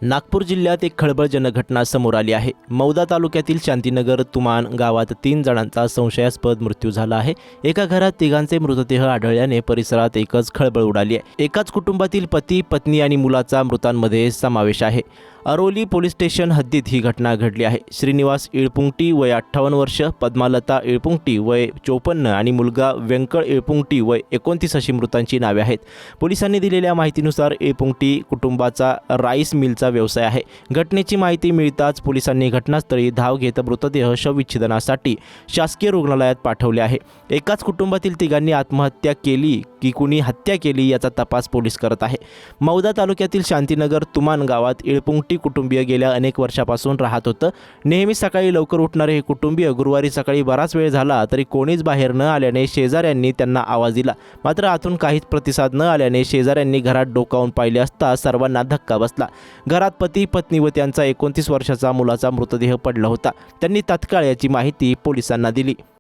नागपूर जिल्ह्यात एक खळबळजनक घटना समोर आली आहे। मौदा तालुक्यातील शांतीनगर तुमान गावात 3 जणांचा संशयास्पद मृत्यू झाला आहे। एका घरात तिघांचे मृतदेह आढळल्याने परिसरात एकच खळबळ उडाली आहे। एकाच कुटुंबातील पती, पत्नी आणि मुलाचा मृतांमध्ये समावेश आहे। अरोली पोलीस स्टेशन हद्दीत ही घटना घडली आहे। श्रीनिवास इळपुंगटी वय 58 वर्ष, पद्मालता इळपुंगटी वय 54 आणि मुलगा व्यंकळ इळपुंगटी वय 29 अशी मृतांची नावे आहेत। पोलिसांनी दिलेल्या माहितीनुसार इळपुंगटी कुटुंबाचा राईस मिलचा व्यवसाय आहे। घटनेची माहिती मिळताच पोलिसांनी घटनास्थळी धाव घेत मृतदेह शवविच्छेदनासाठी शासकीय रुग्णालयात पाठवले आहे। एकाच कुटुंबातील तिघांनी आत्महत्या केली की कुणी हत्या केली याचा तपास पोलीस करत आहे। मौदा तालुक्यातील शांतीनगर तुमान गावात इळपुंगटी कुटुंबीय गेल्या अनेक वर्षापासून राहत होतं। नेहमी सकाळी लवकर उठणारे हे कुटुंबीय गुरुवारी सकाळी बराच वेळ झाला तरी कोणीच बाहेर न आल्याने शेजाऱ्यांनी त्यांना आवाज दिला, मात्र आतून काहीच प्रतिसाद न आल्याने शेजाऱ्यांनी घरात डोकावून पाहिले असता सर्वांना धक्का बसला। घरात पती, पत्नी व त्यांचा 29 वर्षाचा मुलाचा मृतदेह पडला होता। त्यांनी तात्काळ याची माहिती पोलिसांना दिली।